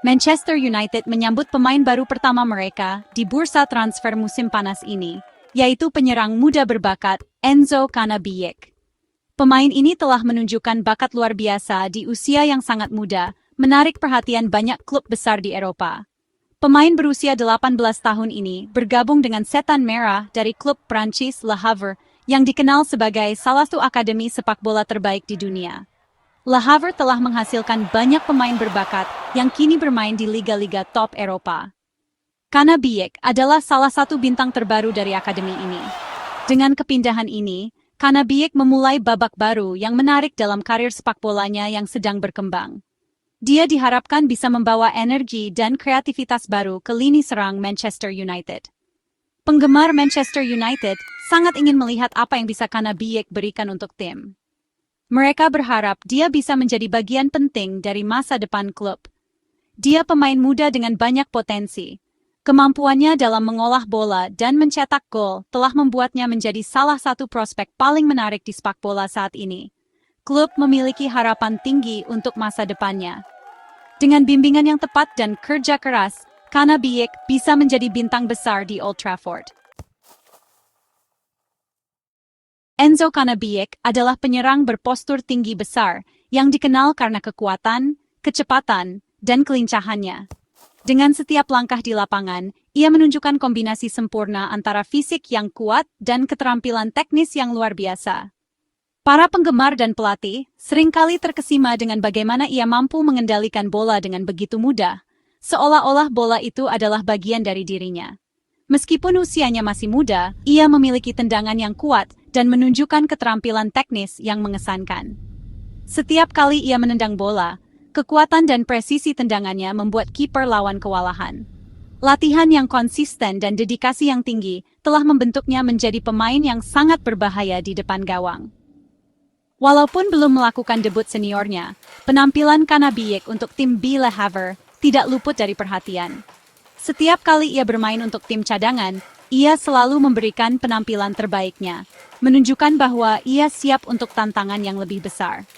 Manchester United menyambut pemain baru pertama mereka di bursa transfer musim panas ini, yaitu penyerang muda berbakat Enzo Cannabiyek. Pemain ini telah menunjukkan bakat luar biasa di usia yang sangat muda, menarik perhatian banyak klub besar di Eropa. Pemain berusia 18 tahun ini bergabung dengan Setan Merah dari klub Prancis Le Havre yang dikenal sebagai salah satu akademi sepak bola terbaik di dunia. Le Havre telah menghasilkan banyak pemain berbakat yang kini bermain di liga-liga top Eropa. Cannabiyek adalah salah satu bintang terbaru dari akademi ini. Dengan kepindahan ini, Cannabiyek memulai babak baru yang menarik dalam karir sepak bolanya yang sedang berkembang. Dia diharapkan bisa membawa energi dan kreativitas baru ke lini serang Manchester United. Penggemar Manchester United sangat ingin melihat apa yang bisa Cannabiyek berikan untuk tim. Mereka berharap dia bisa menjadi bagian penting dari masa depan klub. Dia pemain muda dengan banyak potensi. Kemampuannya dalam mengolah bola dan mencetak gol telah membuatnya menjadi salah satu prospek paling menarik di sepak bola saat ini. Klub memiliki harapan tinggi untuk masa depannya. Dengan bimbingan yang tepat dan kerja keras, Cannabiyek bisa menjadi bintang besar di Old Trafford. Enzo Cannabiyek adalah penyerang berpostur tinggi besar yang dikenal karena kekuatan, kecepatan, dan kelincahannya. Dengan setiap langkah di lapangan, ia menunjukkan kombinasi sempurna antara fisik yang kuat dan keterampilan teknis yang luar biasa. Para penggemar dan pelatih seringkali terkesima dengan bagaimana ia mampu mengendalikan bola dengan begitu mudah, seolah-olah bola itu adalah bagian dari dirinya. Meskipun usianya masih muda, ia memiliki tendangan yang kuat dan menunjukkan keterampilan teknis yang mengesankan. Setiap kali ia menendang bola, kekuatan dan presisi tendangannya membuat kiper lawan kewalahan. Latihan yang konsisten dan dedikasi yang tinggi telah membentuknya menjadi pemain yang sangat berbahaya di depan gawang. Walaupun belum melakukan debut seniornya, penampilan Cannabiyek untuk tim Le Havre tidak luput dari perhatian. Setiap kali ia bermain untuk tim cadangan, ia selalu memberikan penampilan terbaiknya, menunjukkan bahwa ia siap untuk tantangan yang lebih besar.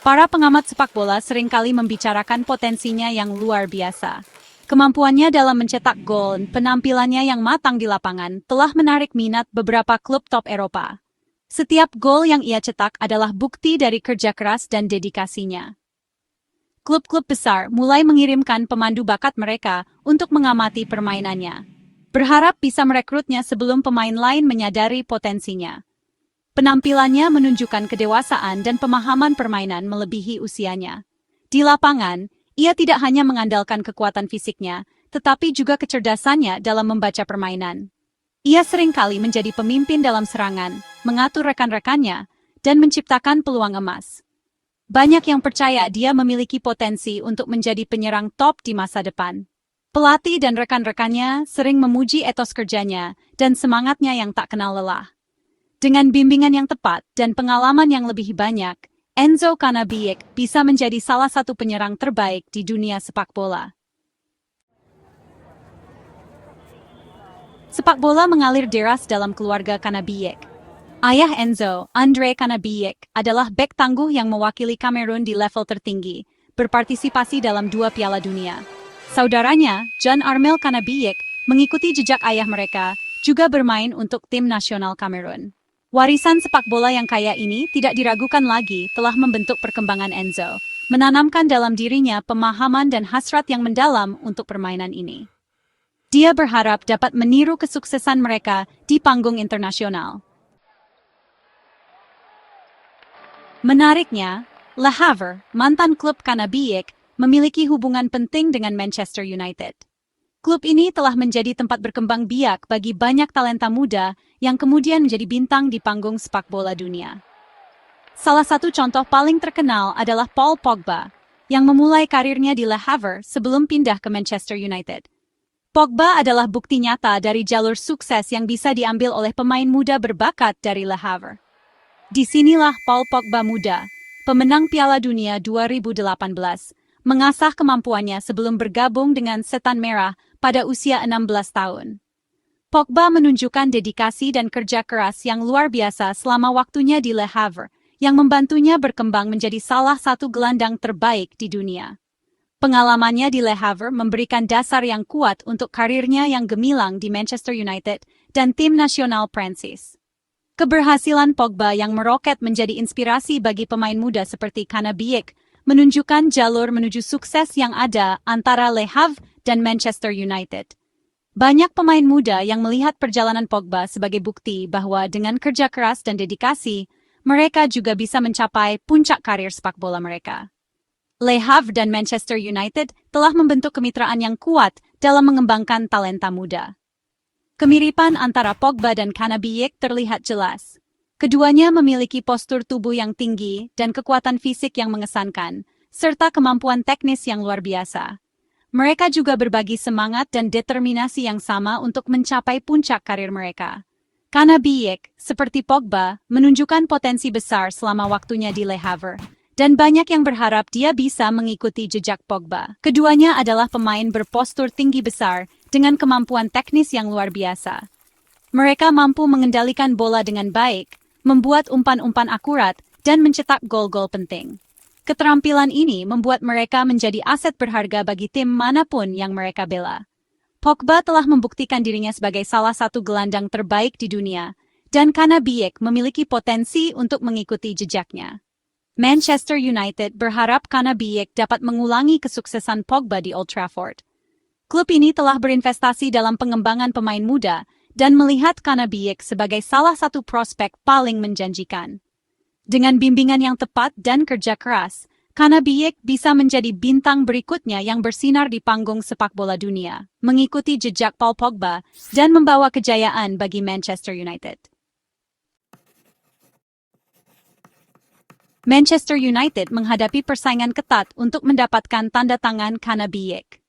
Para pengamat sepak bola seringkali membicarakan potensinya yang luar biasa. Kemampuannya dalam mencetak gol dan penampilannya yang matang di lapangan telah menarik minat beberapa klub top Eropa. Setiap gol yang ia cetak adalah bukti dari kerja keras dan dedikasinya. Klub-klub besar mulai mengirimkan pemandu bakat mereka untuk mengamati permainannya. Berharap bisa merekrutnya sebelum pemain lain menyadari potensinya. Penampilannya menunjukkan kedewasaan dan pemahaman permainan melebihi usianya. Di lapangan, ia tidak hanya mengandalkan kekuatan fisiknya, tetapi juga kecerdasannya dalam membaca permainan. Ia seringkali menjadi pemimpin dalam serangan, mengatur rekan-rekannya, dan menciptakan peluang emas. Banyak yang percaya dia memiliki potensi untuk menjadi penyerang top di masa depan. Pelatih dan rekan-rekannya sering memuji etos kerjanya dan semangatnya yang tak kenal lelah. Dengan bimbingan yang tepat dan pengalaman yang lebih banyak, Enzo Cannabiyek bisa menjadi salah satu penyerang terbaik di dunia sepak bola. Sepak bola mengalir deras dalam keluarga Cannabiyek. Ayah Enzo, Andre Cannabiyek, adalah bek tangguh yang mewakili Kamerun di level tertinggi, berpartisipasi dalam 2 Piala Dunia. Saudaranya, John Armel Cannabiyek, mengikuti jejak ayah mereka, juga bermain untuk tim nasional Kamerun. Warisan sepak bola yang kaya ini tidak diragukan lagi telah membentuk perkembangan Enzo, menanamkan dalam dirinya pemahaman dan hasrat yang mendalam untuk permainan ini. Dia berharap dapat meniru kesuksesan mereka di panggung internasional. Menariknya, Le Havre, mantan klub Cannabiyek, memiliki hubungan penting dengan Manchester United. Klub ini telah menjadi tempat berkembang biak bagi banyak talenta muda yang kemudian menjadi bintang di panggung sepak bola dunia. Salah satu contoh paling terkenal adalah Paul Pogba, yang memulai karirnya di Le Havre sebelum pindah ke Manchester United. Pogba adalah bukti nyata dari jalur sukses yang bisa diambil oleh pemain muda berbakat dari Le Havre. Disinilah Paul Pogba muda, pemenang Piala Dunia 2018, mengasah kemampuannya sebelum bergabung dengan Setan Merah pada usia 16 tahun. Pogba menunjukkan dedikasi dan kerja keras yang luar biasa selama waktunya di Le Havre, yang membantunya berkembang menjadi salah satu gelandang terbaik di dunia. Pengalamannya di Le Havre memberikan dasar yang kuat untuk karirnya yang gemilang di Manchester United dan tim nasional Prancis. Keberhasilan Pogba yang meroket menjadi inspirasi bagi pemain muda seperti Canabiek, menunjukkan jalur menuju sukses yang ada antara Le Havre dan Manchester United. Banyak pemain muda yang melihat perjalanan Pogba sebagai bukti bahwa dengan kerja keras dan dedikasi, mereka juga bisa mencapai puncak karir sepak bola mereka. Le Havre dan Manchester United telah membentuk kemitraan yang kuat dalam mengembangkan talenta muda. Kemiripan antara Pogba dan Canabiek terlihat jelas. Keduanya memiliki postur tubuh yang tinggi dan kekuatan fisik yang mengesankan, serta kemampuan teknis yang luar biasa. Mereka juga berbagi semangat dan determinasi yang sama untuk mencapai puncak karir mereka. Canabiek, seperti Pogba, menunjukkan potensi besar selama waktunya di Le Havre, dan banyak yang berharap dia bisa mengikuti jejak Pogba. Keduanya adalah pemain berpostur tinggi besar dengan kemampuan teknis yang luar biasa. Mereka mampu mengendalikan bola dengan baik, membuat umpan-umpan akurat, dan mencetak gol-gol penting. Keterampilan ini membuat mereka menjadi aset berharga bagi tim manapun yang mereka bela. Pogba telah membuktikan dirinya sebagai salah satu gelandang terbaik di dunia, dan Canabiek memiliki potensi untuk mengikuti jejaknya. Manchester United berharap Canabiek dapat mengulangi kesuksesan Pogba di Old Trafford. Klub ini telah berinvestasi dalam pengembangan pemain muda dan melihat Canabiek sebagai salah satu prospek paling menjanjikan. Dengan bimbingan yang tepat dan kerja keras, Canabiek bisa menjadi bintang berikutnya yang bersinar di panggung sepak bola dunia, mengikuti jejak Paul Pogba dan membawa kejayaan bagi Manchester United. Manchester United menghadapi persaingan ketat untuk mendapatkan tanda tangan Canabiek.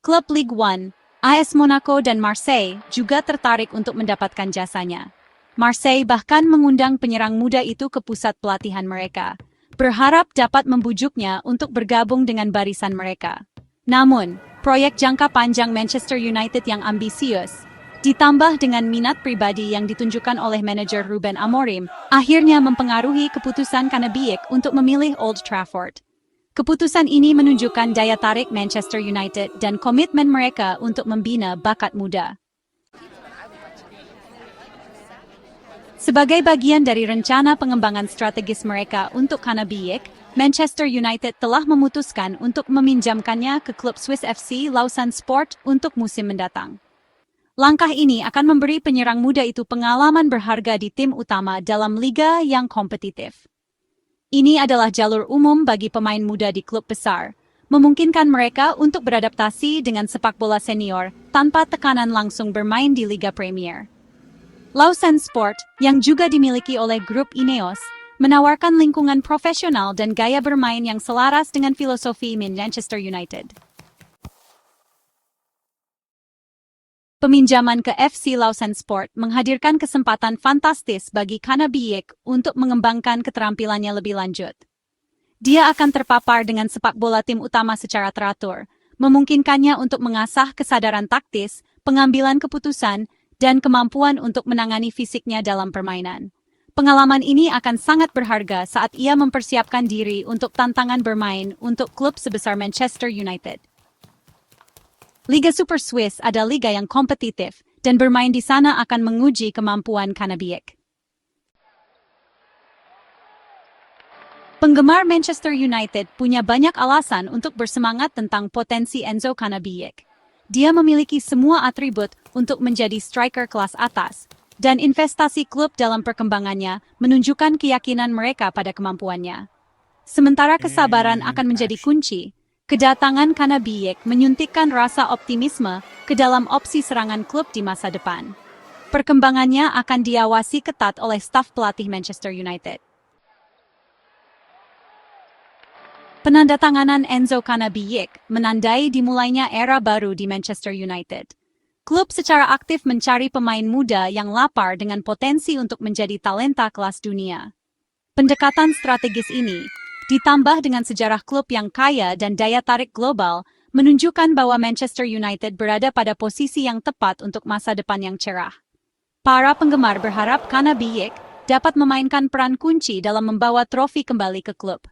Klub Ligue 1, AS Monaco dan Marseille juga tertarik untuk mendapatkan jasanya. Marseille bahkan mengundang penyerang muda itu ke pusat pelatihan mereka, berharap dapat membujuknya untuk bergabung dengan barisan mereka. Namun, proyek jangka panjang Manchester United yang ambisius, ditambah dengan minat pribadi yang ditunjukkan oleh manajer Ruben Amorim, akhirnya mempengaruhi keputusan Canabiek untuk memilih Old Trafford. Keputusan ini menunjukkan daya tarik Manchester United dan komitmen mereka untuk membina bakat muda. Sebagai bagian dari rencana pengembangan strategis mereka untuk Canabiek, Manchester United telah memutuskan untuk meminjamkannya ke klub Swiss FC Lausanne Sport untuk musim mendatang. Langkah ini akan memberi penyerang muda itu pengalaman berharga di tim utama dalam liga yang kompetitif. Ini adalah jalur umum bagi pemain muda di klub besar, memungkinkan mereka untuk beradaptasi dengan sepak bola senior tanpa tekanan langsung bermain di Liga Premier. Lausanne Sport, yang juga dimiliki oleh grup Ineos, menawarkan lingkungan profesional dan gaya bermain yang selaras dengan filosofi Manchester United. Peminjaman ke FC Lausanne Sport menghadirkan kesempatan fantastis bagi Canabiek untuk mengembangkan keterampilannya lebih lanjut. Dia akan terpapar dengan sepak bola tim utama secara teratur, memungkinkannya untuk mengasah kesadaran taktis, pengambilan keputusan, dan kemampuan untuk menangani fisiknya dalam permainan. Pengalaman ini akan sangat berharga saat ia mempersiapkan diri untuk tantangan bermain untuk klub sebesar Manchester United. Liga Super Swiss adalah liga yang kompetitif, dan bermain di sana akan menguji kemampuan Canabiek. Penggemar Manchester United punya banyak alasan untuk bersemangat tentang potensi Enzo Canabiek. Dia memiliki semua atribut untuk menjadi striker kelas atas, dan investasi klub dalam perkembangannya menunjukkan keyakinan mereka pada kemampuannya. Sementara kesabaran akan menjadi kunci, kedatangan Canabiek menyuntikkan rasa optimisme ke dalam opsi serangan klub di masa depan. Perkembangannya akan diawasi ketat oleh staf pelatih Manchester United. Penandatanganan Enzo Canabiek menandai dimulainya era baru di Manchester United. Klub secara aktif mencari pemain muda yang lapar dengan potensi untuk menjadi talenta kelas dunia. Pendekatan strategis ini, ditambah dengan sejarah klub yang kaya dan daya tarik global, menunjukkan bahwa Manchester United berada pada posisi yang tepat untuk masa depan yang cerah. Para penggemar berharap Canabiek dapat memainkan peran kunci dalam membawa trofi kembali ke klub.